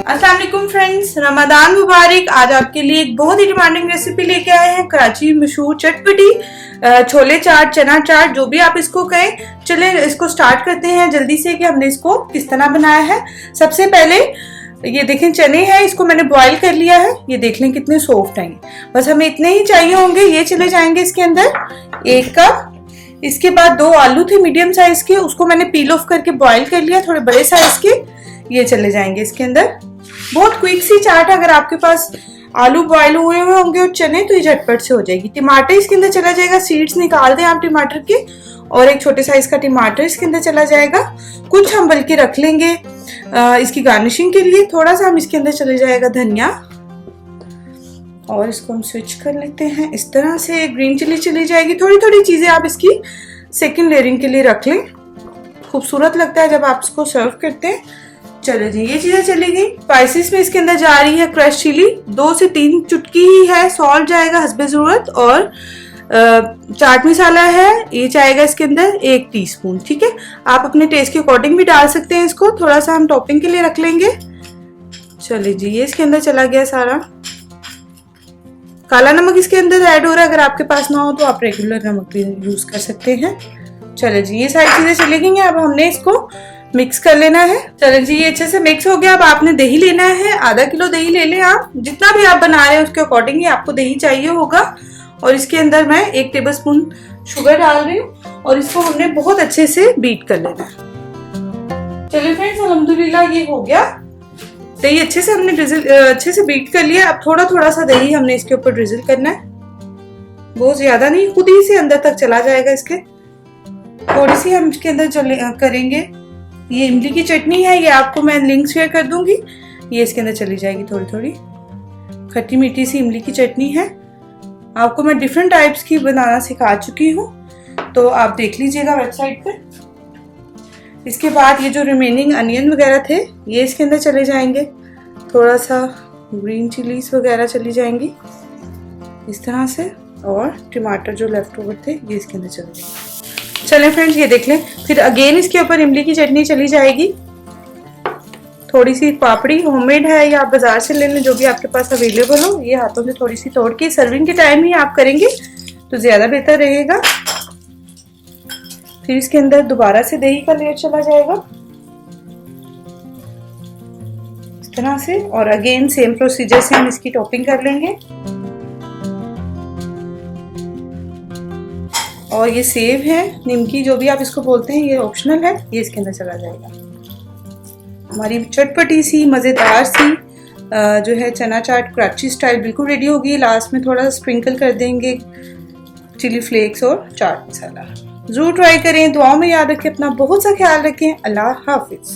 अस्सलाम वालेकुम फ्रेंड्स, रमजान मुबारक। आज आपके लिए एक बहुत ही डिमांडिंग रेसिपी लेके आए हैं, कराची मशहूर चटपटी छोले चाट, चना चाट, जो भी आप इसको कहें। चले इसको स्टार्ट करते हैं जल्दी से कि हमने इसको किस तरह बनाया है। सबसे पहले ये देखें चने हैं, इसको मैंने बॉईल कर लिया है। ये देख लें कितने सॉफ्ट हैं। बस हमें इतने ही चाहिए होंगे। ये चले जाएंगे इसके अंदर 1 कप। इसके बाद 2 आलू थे मीडियम साइज के, उसको मैंने पील ऑफ करके बॉईल कर लिया, थोड़े बड़े साइज के। ये चले जाएंगे इसके अंदर। बहुत क्विक सी चाट, अगर आपके पास आलू बॉईल हुए हुए होंगे और चने तो ये झटपट से हो जाएगी। टमाटर इसके अंदर चला जाएगा, सीड्स निकाल दें आप टमाटर के, और एक छोटे साइज का टमाटर इसके अंदर चला जाएगा। कुछ हम बल्कि रख लेंगे इसकी गार्निशिंग के लिए। थोड़ा सा हम इसके अंदर चले जाएगा धनिया, और इसको हम स्विच कर लेते हैं इस तरह से। ग्रीन चिली चली जाएगी। थोड़ी थोड़ी चीजें आप इसकी सेकंड लेयरिंग के लिए रख लें, खूबसूरत लगता है जब आप इसको सर्व करते हैं। चलो जी, ये चीजें चली गई। स्पाइसेस में इसके अंदर जा रही है क्रश चिली, 2 से 3 चुटकी ही है। सॉल्ट जाएगा हस्बे जरूरत, और चाट मसाला है, ये जाएगा इसके अंदर 1 टीस्पून। ठीक है, आप अपने टेस्ट के अकॉर्डिंग भी डाल सकते हैं इसको। थोड़ा सा हम टॉपिंग के लिए रख लेंगे। चलिए जी, ये इसके अंदर चला गया सारा। काला नमक इसके अंदर ऐड हो रहा है, अगर आपके पास ना हो तो आप रेगुलर नमक भी यूज कर सकते हैं। चलो जी, ये सारी चीजें चली गई हैं। अब हमने इसको मिक्स कर लेना है। चलो जी, ये अच्छे से मिक्स हो गया। अब आपने दही लेना है, आधा किलो दही ले लें आप। जितना भी आप बना रहे हैं उसके अकॉर्डिंग ही आपको दही चाहिए होगा। और इसके अंदर मैं 1 टेबलस्पून शुगर डाल रही हूँ, और इसको हमने बहुत अच्छे से बीट कर लेना है। चलिए फ्रेंड्स, अल्हम्दुलिल्लाह ये हो गया। दही अच्छे से हमने अच्छे से बीट कर लिया। अब थोड़ा थोड़ा सा दही हमने इसके ऊपर ड्रिजल करना है, बहुत ज्यादा नहीं, खुद ही से अंदर तक चला जाएगा इसके। थोड़ी सी हम इसके अंदर करेंगे। ये इमली की चटनी है, ये आपको मैं लिंक शेयर कर दूंगी। ये इसके अंदर चली जाएगी थोड़ी थोड़ी। खट्टी मीठी सी इमली की चटनी है। आपको मैं डिफरेंट टाइप्स की बनाना सिखा चुकी हूँ, तो आप देख लीजिएगा वेबसाइट पर। इसके बाद ये जो रिमेनिंग अनियन वगैरह थे, ये इसके अंदर चले जाएंगे। थोड़ा सा ग्रीन चिलीज वगैरह चली जाएंगी इस तरह से, और टमाटर जो लेफ्ट ओवर थे ये इसके अंदर चले जाएंगे। चलें फ्रेंड्स, ये देख लें। फिर अगेन इसके ऊपर इमली की चटनी चली जाएगी। थोड़ी सी पापड़ी होममेड है, या आप बाजार से ले लें, जो भी आपके पास अवेलेबल हो। ये हाथों से थोड़ी सी तोड़ के सर्विंग के टाइम ही आप करेंगे तो ज्यादा बेहतर रहेगा। फिर इसके अंदर दोबारा से दही का लेयर चला जाएगा इस तरह से, और अगेन सेम प्रोसीजर से हम इसकी टॉपिंग कर लेंगे। और ये सेव है, निमकी, जो भी आप इसको बोलते हैं, ये ऑप्शनल है। ये इसके अंदर चला जाएगा। हमारी चटपटी सी मज़ेदार सी जो है चना चाट कराची स्टाइल बिल्कुल रेडी होगी। लास्ट में थोड़ा स्प्रिंकल कर देंगे चिली फ्लेक्स और चाट मसाला। जरूर ट्राई करें। दुआओं में याद रखें, अपना बहुत सा ख्याल रखें। अल्लाह हाफिज।